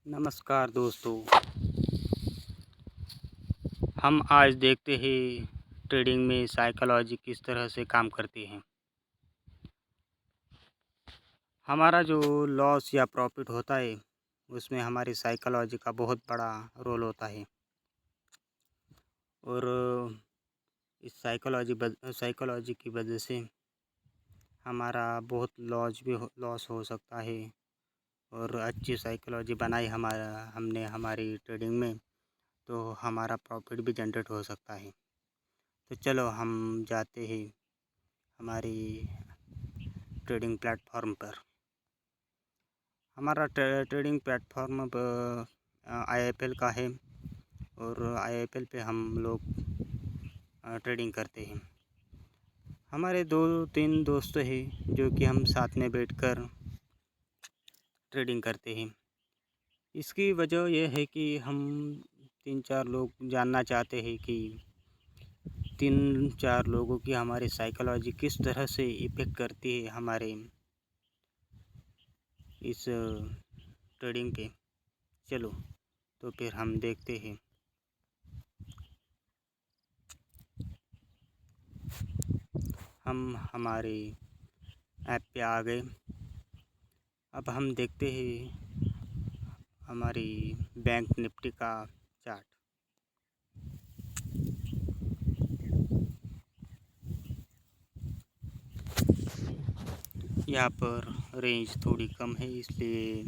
नमस्कार दोस्तों। हम आज देखते हैं ट्रेडिंग में साइकोलॉजी किस तरह से काम करती है। हमारा जो लॉस या प्रॉफिट होता है उसमें हमारी साइकोलॉजी का बहुत बड़ा रोल होता है। और इस साइकोलॉजी की वजह से हमारा बहुत लॉस हो सकता है। और अच्छी साइकोलॉजी बनाई हमने हमारी ट्रेडिंग में, तो हमारा प्रॉफिट भी जनरेट हो सकता है। तो चलो हम जाते हैं हमारी ट्रेडिंग प्लेटफॉर्म पर। हमारा ट्रेडिंग प्लेटफॉर्म IIFL का है। और IIFL पे हम लोग ट्रेडिंग करते हैं। हमारे 2-3 दोस्त हैं जो कि हम साथ में बैठकर ट्रेडिंग करते हैं। इसकी वजह यह है कि हम 3-4 लोग जानना चाहते हैं कि 3-4 लोगों की हमारी साइकोलॉजी किस तरह से इफ़ेक्ट करती है हमारे इस ट्रेडिंग पे। चलो तो फिर हम देखते हैं। हम हमारे ऐप पे आ गए। अब हम देखते हैं हमारी बैंक निफ्टी का चार्ट। यहाँ पर रेंज थोड़ी कम है, इसलिए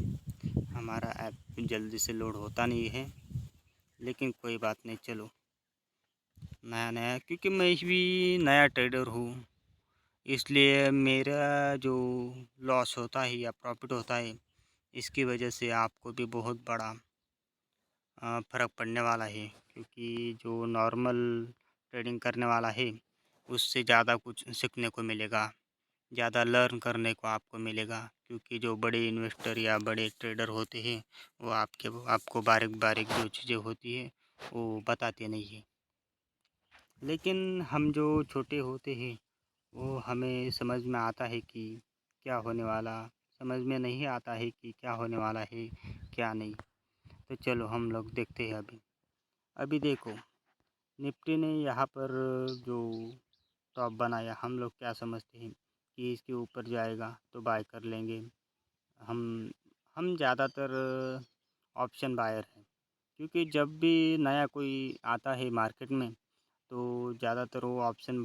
हमारा ऐप जल्दी से लोड होता नहीं है, लेकिन कोई बात नहीं। चलो नया क्योंकि मैं भी नया ट्रेडर हूँ, इसलिए मेरा जो लॉस होता है या प्रॉफिट होता है, इसकी वजह से आपको भी बहुत बड़ा फ़र्क पड़ने वाला है। क्योंकि जो नॉर्मल ट्रेडिंग करने वाला है उससे ज़्यादा कुछ सीखने को मिलेगा, ज़्यादा लर्न करने को आपको मिलेगा। क्योंकि जो बड़े इन्वेस्टर या बड़े ट्रेडर होते हैं वो आपको बारीक बारीक जो चीज़ें होती है वो बताते नहीं हैं। लेकिन हम जो छोटे होते हैं वो हमें समझ में आता है कि क्या होने वाला, समझ में नहीं आता है कि क्या होने वाला है क्या नहीं। तो चलो हम लोग देखते हैं। अभी देखो, निफ्टी ने यहाँ पर जो टॉप बनाया, हम लोग क्या समझते हैं कि इसके ऊपर जाएगा तो बाय कर लेंगे। हम हम ज़्यादातर ऑप्शन बायर हैं। क्योंकि जब भी नया कोई आता है मार्केट में तो ज़्यादातर वो ऑप्शन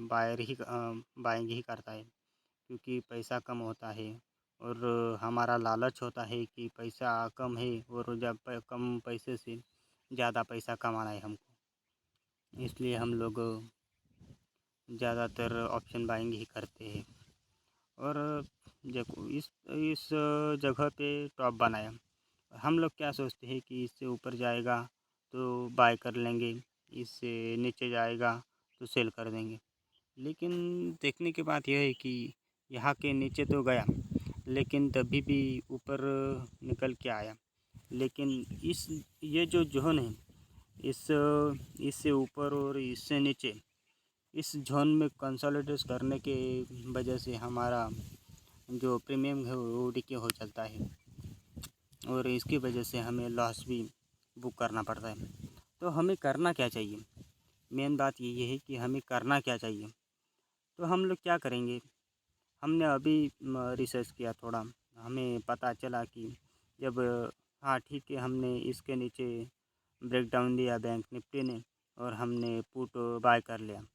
बाइंग ही करता है। क्योंकि पैसा कम होता है और हमारा लालच होता है कि पैसा कम है और जब कम पैसे से ज़्यादा पैसा कमाना है हमको, इसलिए हम लोग ज़्यादातर ऑप्शन बाइंग ही करते हैं। और देखो इस जगह पे टॉप बनाया, हम लोग क्या सोचते हैं कि इससे ऊपर जाएगा तो बाय कर लेंगे, इससे नीचे जाएगा तो सेल कर देंगे। लेकिन देखने की बात यह है कि यहाँ के नीचे तो गया, लेकिन तभी भी ऊपर निकल के आया। लेकिन ये जो जोन है, इस इससे ऊपर और इससे नीचे, इस जोन में कंसोलिडेट करने के वजह से हमारा जो प्रीमियम है वो डिके हो चलता है और इसकी वजह से हमें लॉस भी बुक करना पड़ता है। तो हमें करना क्या चाहिए? मेन बात ये है कि हमें करना क्या चाहिए। तो हम लोग क्या करेंगे, हमने अभी रिसर्च किया थोड़ा, हमें पता चला कि जब हाँ ठीक है, हमने इसके नीचे ब्रेकडाउन दिया बैंक निफ्टी ने और हमने पुट बाय कर लिया।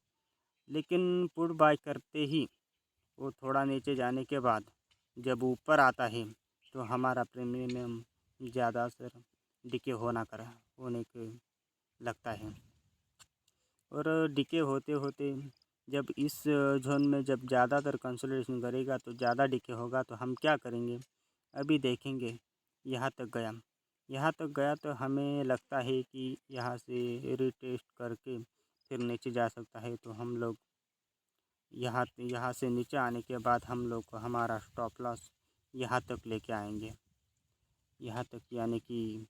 लेकिन पुट बाय करते ही वो थोड़ा नीचे जाने के बाद जब ऊपर आता है तो हमारा प्रीमियम ज़्यादा सर डिके होने के लगता है। और डिके होते होते जब इस जोन में जब ज़्यादातर कंसोलिडेशन करेगा तो ज़्यादा डिके होगा, तो हम क्या करेंगे अभी देखेंगे। यहाँ तक गया, तो हमें लगता है कि यहाँ से रिटेस्ट करके फिर नीचे जा सकता है। तो हम लोग यहाँ से नीचे आने के बाद हम लोग हमारा स्टॉप लॉस यहाँ तक लेके आएंगे, यहाँ तक यानी कि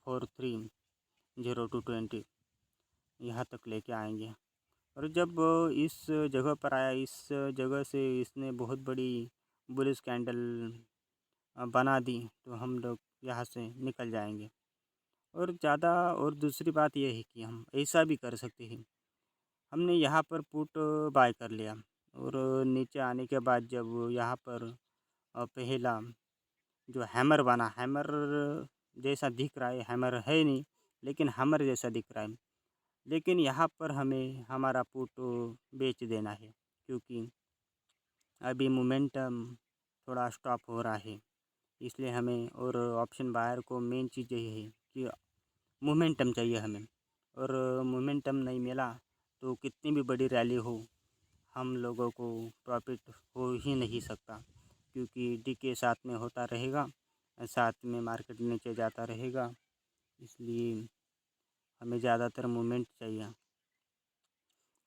430220 यहाँ तक लेके आएंगे। और जब इस जगह पर आया, इस जगह से इसने बहुत बड़ी बुलिश कैंडल बना दी तो हम लोग यहाँ से निकल जाएंगे। और दूसरी बात ये है कि हम ऐसा भी कर सकते हैं, हमने यहाँ पर पुट बाय कर लिया और नीचे आने के बाद जब यहाँ पर पहला जो हैमर बना, हैमर जैसा दिख रहा है, हैमर है नहीं लेकिन हैमर जैसा दिख रहा है, लेकिन यहाँ पर हमें हमारा पुट बेच देना है क्योंकि अभी मोमेंटम थोड़ा स्टॉप हो रहा है। इसलिए हमें और ऑप्शन बायर को मेन चीज़ यही है कि मोमेंटम चाहिए हमें, और मोमेंटम नहीं मिला तो कितनी भी बड़ी रैली हो हम लोगों को प्रॉफिट हो ही नहीं सकता, क्योंकि डी के साथ में होता रहेगा, साथ में मार्केट नीचे जाता रहेगा। इसलिए हमें ज़्यादातर मूवमेंट चाहिए।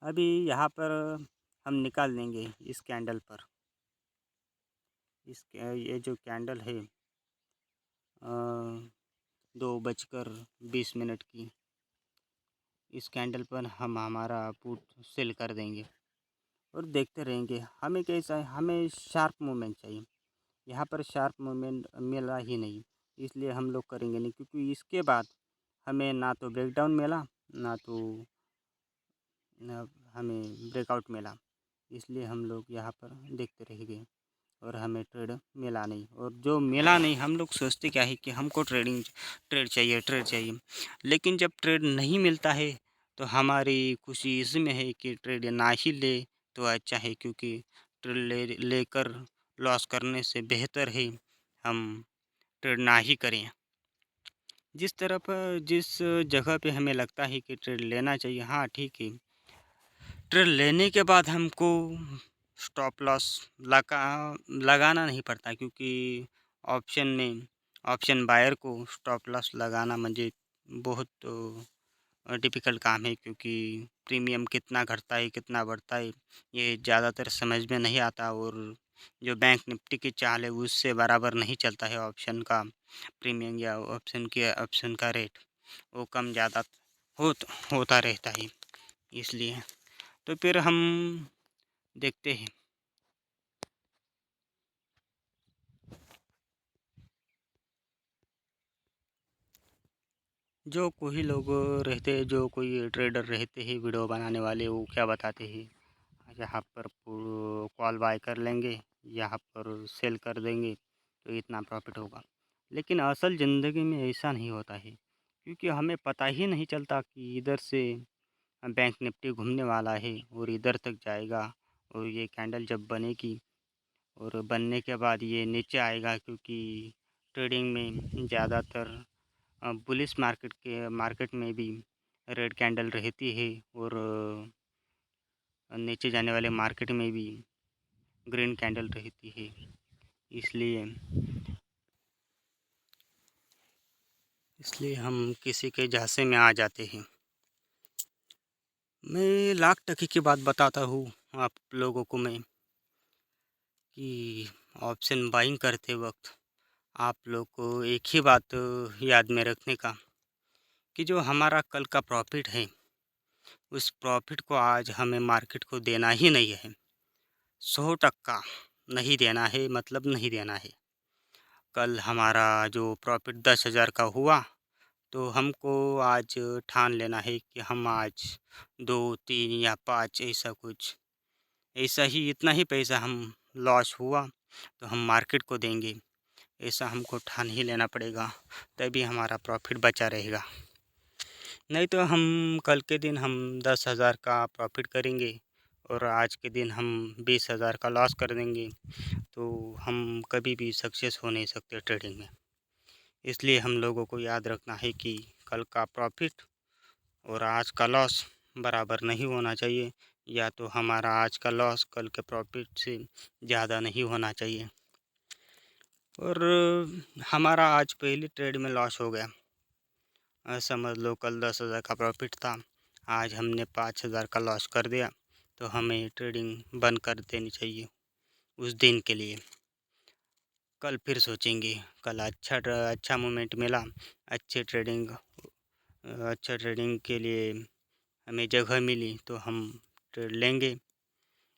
अभी यहाँ पर हम निकाल देंगे इस कैंडल पर, ये जो कैंडल है 2:20 की, इस कैंडल पर हम हमारा पुट सेल कर देंगे और देखते रहेंगे। हमें कैसा है, हमें शार्प मूवमेंट चाहिए। यहाँ पर शार्प मूवमेंट मिला ही नहीं, इसलिए हम लोग करेंगे नहीं, क्योंकि इसके बाद हमें ना तो ब्रेकडाउन मिला ना तो हमें ब्रेकआउट मिला। इसलिए हम लोग यहाँ पर देखते रह गए और हमें ट्रेड मिला नहीं। और जो मिला नहीं, हम लोग सोचते क्या है कि हमको ट्रेड चाहिए, लेकिन जब ट्रेड नहीं मिलता है तो हमारी खुशी इसमें है कि ट्रेड ना ही ले तो अच्छा है, क्योंकि ट्रेड लेकर लॉस करने से बेहतर है हम ट्रेड ना ही करें। जिस जगह पे हमें लगता है कि ट्रेड लेना चाहिए, हाँ ठीक है, ट्रेड लेने के बाद हमको स्टॉप लॉस लगाना नहीं पड़ता, क्योंकि ऑप्शन में ऑप्शन बायर को स्टॉप लॉस लगाना मुझे बहुत डिफ़िकल्ट काम है, क्योंकि प्रीमियम कितना घटता है कितना बढ़ता है ये ज़्यादातर समझ में नहीं आता, और जो बैंक निफ्टी की चाल है उससे बराबर नहीं चलता है ऑप्शन का प्रीमियम या ऑप्शन का रेट, वो कम ज़्यादा होता रहता है। इसलिए तो फिर हम देखते हैं। जो कोई लोग रहते हैं, जो कोई ट्रेडर रहते हैं वीडियो बनाने वाले, वो क्या बताते हैं, यहाँ पर कॉल बाय कर लेंगे, यहाँ पर सेल कर देंगे तो इतना प्रॉफिट होगा। लेकिन असल ज़िंदगी में ऐसा नहीं होता है, क्योंकि हमें पता ही नहीं चलता कि इधर से बैंक निफ्टी घूमने वाला है और इधर तक जाएगा, और ये कैंडल जब बनेगी और बनने के बाद ये नीचे आएगा, क्योंकि ट्रेडिंग में ज़्यादातर बुलिश मार्केट में भी रेड कैंडल रहती है, और नीचे जाने वाले मार्केट में भी ग्रीन कैंडल रहती है। इसलिए हम किसी के झांसे में आ जाते हैं। मैं लाख टकी की बात बताता हूँ आप लोगों को मैं, कि ऑप्शन बाइंग करते वक्त आप लोग को एक ही बात याद में रखने का, कि जो हमारा कल का प्रॉफिट है उस प्रॉफिट को आज हमें मार्केट को देना ही नहीं है। 100% नहीं देना है, मतलब नहीं देना है। कल हमारा जो प्रॉफिट 10,000 का हुआ तो हमको आज ठान लेना है कि हम आज 2, 3 या 5 ऐसा कुछ, ऐसा ही इतना ही पैसा हम लॉस हुआ तो हम मार्केट को देंगे, ऐसा हमको ठान ही लेना पड़ेगा, तभी हमारा प्रॉफिट बचा रहेगा। नहीं तो हम कल के दिन हम 10,000 का प्रॉफिट करेंगे और आज के दिन हम 20,000 का लॉस कर देंगे, तो हम कभी भी सक्सेस हो नहीं सकते ट्रेडिंग में। इसलिए हम लोगों को याद रखना है कि कल का प्रॉफिट और आज का लॉस बराबर नहीं होना चाहिए, या तो हमारा आज का लॉस कल के प्रॉफिट से ज़्यादा नहीं होना चाहिए। और हमारा आज पहली ट्रेड में लॉस हो गया, समझ लो कल 10,000 का प्रॉफिट था, आज हमने 5,000 का लॉस कर दिया, तो हमें ट्रेडिंग बंद कर देनी चाहिए उस दिन के लिए। कल फिर सोचेंगे, कल अच्छा मोमेंट मिला, अच्छा ट्रेडिंग के लिए हमें जगह मिली तो हम ट्रेड लेंगे,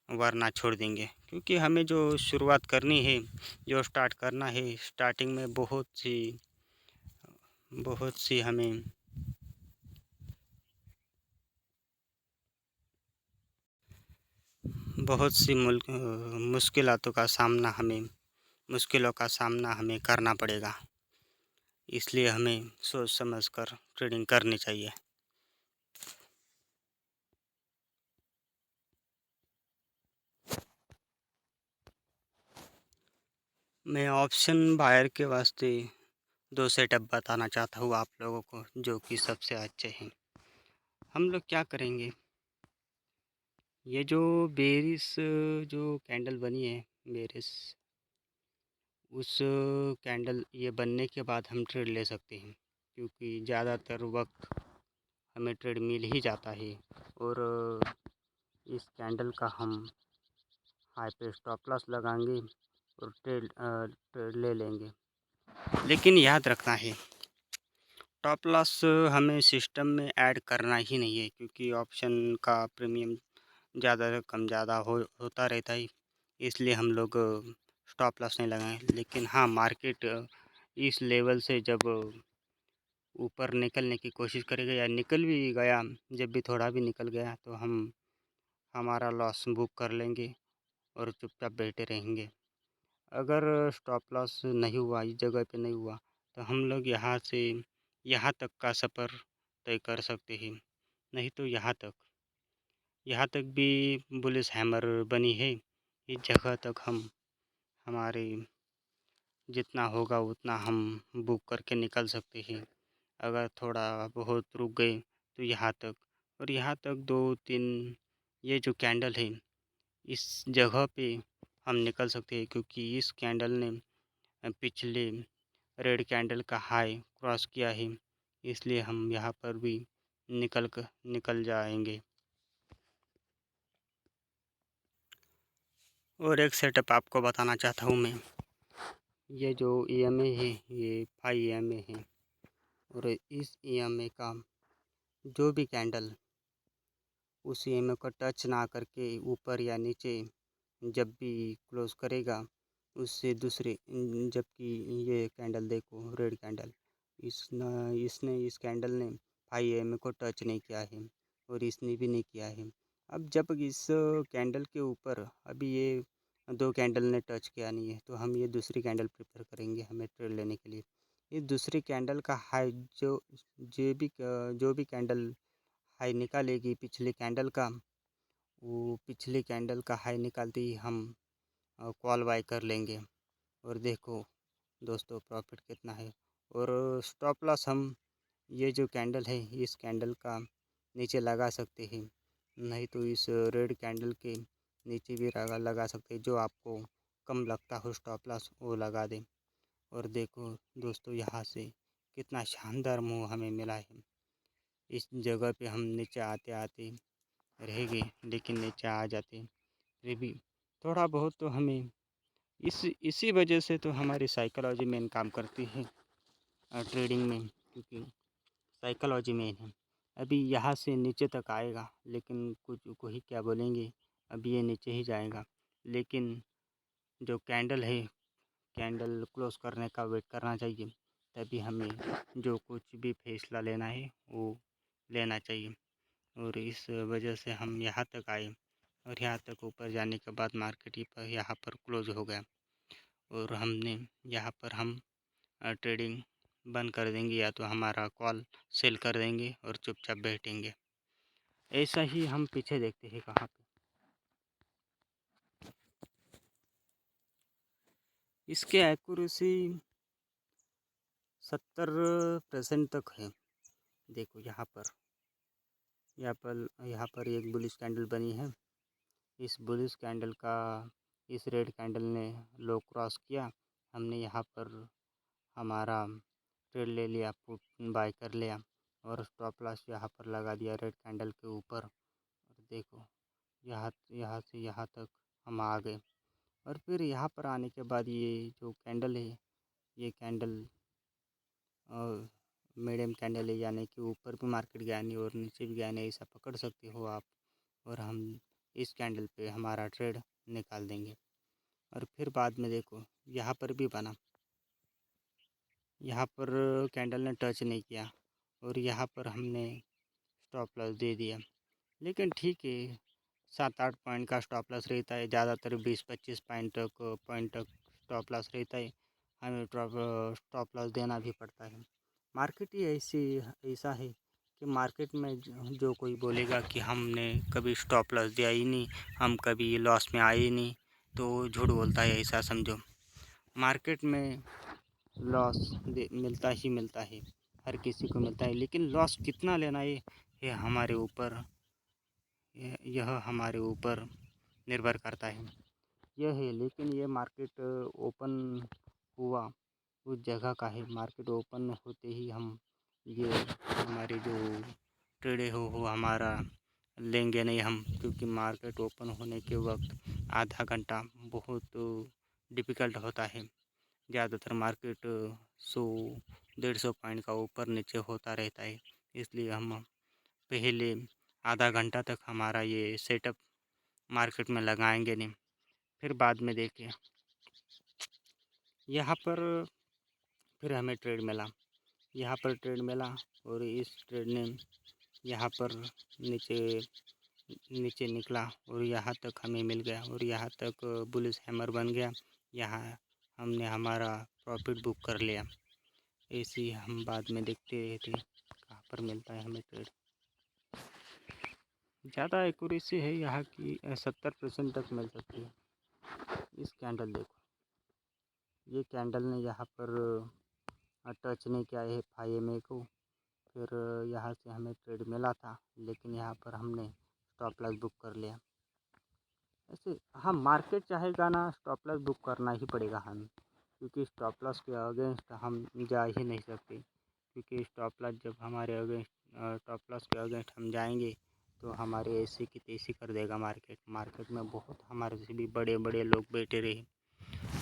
वरना छोड़ देंगे। क्योंकि हमें जो शुरुआत करनी है, जो स्टार्ट करना है, स्टार्टिंग में बहुत सी हमें बहुत सी मुश्किलों का सामना हमें करना पड़ेगा। इसलिए हमें सोच समझ कर ट्रेडिंग करनी चाहिए। मैं ऑप्शन बायर के वास्ते 2 सेटअप बताना चाहता हूँ आप लोगों को, जो कि सबसे अच्छे हैं। हम लोग क्या करेंगे, ये जो बेरिस जो कैंडल बनी है, बेरिस, उस कैंडल ये बनने के बाद हम ट्रेड ले सकते हैं, क्योंकि ज़्यादातर वक्त हमें ट्रेड मिल ही जाता है। और इस कैंडल का हम हाई पे स्टॉप लॉस लगाएंगे और ट्रेड ले लेंगे। लेकिन याद रखना है, टॉप लॉस हमें सिस्टम में ऐड करना ही नहीं है, क्योंकि ऑप्शन का प्रीमियम ज़्यादा कम ज़्यादा होता रहता है। इसलिए हम लोग स्टॉप लॉस नहीं लगाएं। लेकिन हाँ, मार्केट इस लेवल से जब ऊपर निकलने की कोशिश करेगा या निकल भी गया, जब भी थोड़ा भी निकल गया, तो हम हमारा लॉस बुक कर लेंगे और चुपचाप बैठे रहेंगे। अगर स्टॉप लॉस नहीं हुआ, इस जगह पे नहीं हुआ, तो हम लोग यहाँ से यहाँ तक का सफ़र तय कर सकते हैं। नहीं तो यहाँ तक भी बुलिश हैमर बनी है। इस जगह तक हम हमारे जितना होगा उतना हम बुक करके निकल सकते हैं। अगर थोड़ा बहुत रुक गए तो यहाँ तक, और यहाँ तक 2-3 ये जो कैंडल है, इस जगह पे हम निकल सकते हैं, क्योंकि इस कैंडल ने पिछले रेड कैंडल का हाई क्रॉस किया है। इसलिए हम यहाँ पर भी निकल जाएंगे। और एक सेटअप आपको बताना चाहता हूँ मैं। ये जो EMA है, ये 5 EMA है, और इस EMA का जो भी कैंडल उस EMA को टच ना करके ऊपर या नीचे जब भी क्लोज करेगा, उससे दूसरे, जबकि ये कैंडल देखो, रेड कैंडल, इसने इस कैंडल ने 5 EMA को टच नहीं किया है और इसने भी नहीं किया है। अब जब इस कैंडल के ऊपर अभी ये 2 कैंडल ने टच किया नहीं है, तो हम ये दूसरी कैंडल प्रेफर करेंगे हमें ट्रेड लेने के लिए। इस दूसरी कैंडल का हाई जो भी कैंडल हाई निकालेगी पिछले कैंडल का, वो पिछले कैंडल का हाई निकालते ही हम कॉल बाय कर लेंगे। और देखो दोस्तों, प्रॉफिट कितना है। और स्टॉप लॉस हम ये जो कैंडल है, इस कैंडल का नीचे लगा सकते हैं, नहीं तो इस रेड कैंडल के नीचे भी लगा सकते हैं। जो आपको कम लगता हो स्टॉप लॉस, वो लगा दें। और देखो दोस्तों, यहाँ से कितना शानदार मूव हमें मिला है। इस जगह पे हम नीचे आते आते रह गए, लेकिन नीचे आ जाते। फिर भी थोड़ा बहुत तो हमें इसी वजह से तो हमारी साइकोलॉजी मेन काम करती है ट्रेडिंग में, क्योंकि साइकोलॉजी मेन है। अभी यहाँ से नीचे तक आएगा, लेकिन कुछ कोई क्या बोलेंगे, अभी ये नीचे ही जाएगा। लेकिन जो कैंडल है, कैंडल क्लोज करने का वेट करना चाहिए, तभी हमें जो कुछ भी फैसला लेना है वो लेना चाहिए। और इस वजह से हम यहाँ तक आए, और यहाँ तक ऊपर जाने के बाद मार्केट यहाँ पर क्लोज हो गया, और हमने यहाँ पर हम ट्रेडिंग बंद कर देंगे, या तो हमारा कॉल सेल कर देंगे और चुपचाप बैठेंगे। ऐसा ही हम पीछे देखते हैं कहाँ पे इसके एक्यूरेसी 70% तक है। देखो यहाँ पर एक बुलिश कैंडल बनी है। इस बुलिश कैंडल का इस रेड कैंडल ने लो क्रॉस किया, हमने यहाँ पर हमारा ट्रेड ले लिया, पुट बाय कर लिया, और स्टॉप लॉस यहाँ पर लगा दिया रेड कैंडल के ऊपर। और देखो यहाँ से यहाँ तक हम आ गए, और फिर यहाँ पर आने के बाद ये जो कैंडल है, ये कैंडल मीडियम कैंडल है, यानी कि ऊपर भी मार्केट गया नहीं और नीचे भी गया नहीं, ऐसा पकड़ सकते हो आप। और हम इस कैंडल पे हमारा ट्रेड निकाल देंगे। और फिर बाद में देखो यहाँ पर भी बना, यहाँ पर कैंडल ने टच नहीं किया और यहाँ पर हमने स्टॉप लॉस दे दिया। लेकिन ठीक है, 7-8 पॉइंट का स्टॉप लॉस रहता है, ज़्यादातर 20-25 पॉइंट तक स्टॉप लॉस रहता है। हमें स्टॉप लॉस देना भी पड़ता है। मार्केट ही ऐसा है कि मार्केट में जो कोई बोलेगा कि हमने कभी स्टॉप लॉस दिया ही नहीं, हम कभी लॉस में आए ही नहीं, तो झूठ बोलता है, ऐसा समझो। मार्केट में लॉस मिलता ही मिलता है, हर किसी को मिलता है, लेकिन लॉस कितना लेना है ये हमारे ऊपर यह हमारे ऊपर निर्भर करता है। यह है, लेकिन ये मार्केट ओपन हुआ उस जगह का है। मार्केट ओपन होते ही हम ये हमारे जो ट्रेड हो हमारा लेंगे नहीं हम, क्योंकि मार्केट ओपन होने के वक्त आधा घंटा बहुत डिफ़िकल्ट होता है। ज़्यादातर मार्केट 100-150 पॉइंट का ऊपर नीचे होता रहता है, इसलिए हम पहले आधा घंटा तक हमारा ये सेटअप मार्केट में लगाएंगे नहीं। फिर बाद में देखिए यहाँ पर फिर हमें ट्रेड मिला, यहाँ पर ट्रेड मिला और इस ट्रेड ने यहाँ पर नीचे नीचे निकला और यहाँ तक हमें मिल गया और यहाँ तक बुलिश हैमर बन गया। यहाँ हमने हमारा प्रॉफिट बुक कर लिया। ऐसे ही हम बाद में देखते रहे थे कहाँ पर मिलता है हमें ट्रेड। ज़्यादा एक्यूरेसी है यहाँ की 70% तक मिल सकती है। इस कैंडल देखो, ये कैंडल ने यहाँ पर टच नहीं किया है 5 MA को। फिर यहाँ से हमें ट्रेड मिला था, लेकिन यहाँ पर हमने स्टॉप लॉस बुक कर लिया। ऐसे हाँ, मार्केट चाहेगा ना, स्टॉप लॉस बुक करना ही पड़ेगा हमें, क्योंकि स्टॉप लॉस के अगेंस्ट हम जा ही नहीं सकते। क्योंकि स्टॉप लॉस जब हमारे अगेंस्ट स्टॉप लॉस के अगेंस्ट हम जाएंगे तो हमारे ऐसे की तैसी कर देगा मार्केट। मार्केट में बहुत हमारे से भी बड़े बड़े लोग बैठे रहे।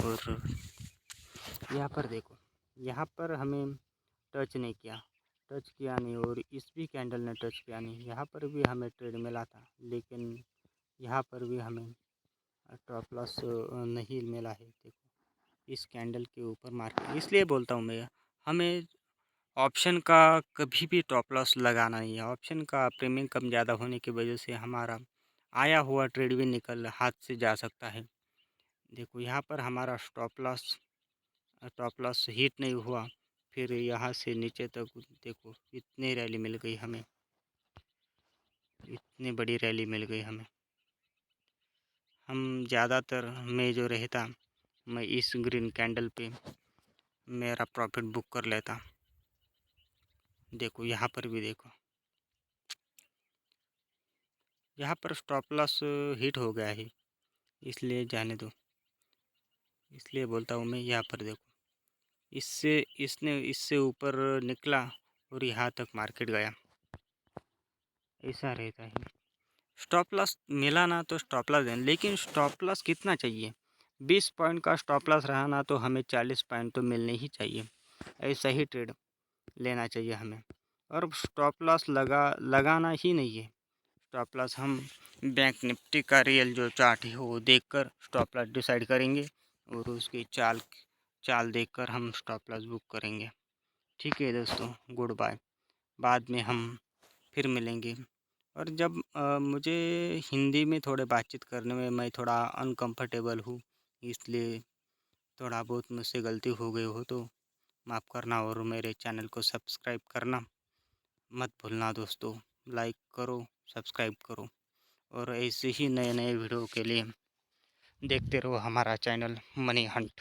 और यहाँ पर देखो, यहाँ पर हमें टच नहीं किया नहीं और इस भी कैंडल ने टच किया नहीं। यहाँ पर भी हमें ट्रेड मिला था, लेकिन यहाँ पर भी हमें स्टॉप लॉस नहीं मिला है। देखो इस कैंडल के ऊपर मार्केट, इसलिए बोलता हूँ मैं, हमें ऑप्शन का कभी भी स्टॉप लॉस लगाना नहीं है। ऑप्शन का प्रीमियम कम ज़्यादा होने की वजह से हमारा आया हुआ ट्रेड भी निकल हाथ से जा सकता है। देखो यहाँ पर हमारा स्टॉप लॉस हिट नहीं हुआ, फिर यहाँ से नीचे तक देखो इतनी रैली मिल गई हमें, इतनी बड़ी रैली मिल गई हमें। हम ज़्यादातर मैं जो रहता, मैं इस ग्रीन कैंडल पे मेरा प्रॉफिट बुक कर लेता। देखो यहाँ पर भी देखो, यहाँ पर स्टॉप लॉस हिट हो गया है, इसलिए जाने दो। इसलिए बोलता हूँ मैं, यहाँ पर देखो इससे ऊपर निकला और यहाँ तक मार्केट गया। ऐसा रहता है। स्टॉप लॉस मिला ना तो स्टॉप लॉस दें, लेकिन स्टॉप लॉस कितना चाहिए? 20 पॉइंट का स्टॉप लॉस रहा ना तो हमें 40 पॉइंट तो मिलने ही चाहिए। ऐसा ही ट्रेड लेना चाहिए हमें। और स्टॉप लॉस लगाना ही नहीं है। स्टॉप लॉस हम बैंक निफ्टी का रियल जो चार्ट है वो देखकर स्टॉप लॉस डिसाइड करेंगे और उसकी चाल देखकर हम स्टॉप लॉस बुक करेंगे। ठीक है दोस्तों, गुड बाय। बाद में हम फिर मिलेंगे। और जब मुझे हिंदी में थोड़े बातचीत करने में मैं थोड़ा अनकंफर्टेबल हूँ, इसलिए थोड़ा बहुत मुझसे गलती हो गई हो तो माफ़ करना। और मेरे चैनल को सब्सक्राइब करना मत भूलना दोस्तों। लाइक करो, सब्सक्राइब करो और ऐसे ही नए नए वीडियो के लिए देखते रहो हमारा चैनल मनी हंट।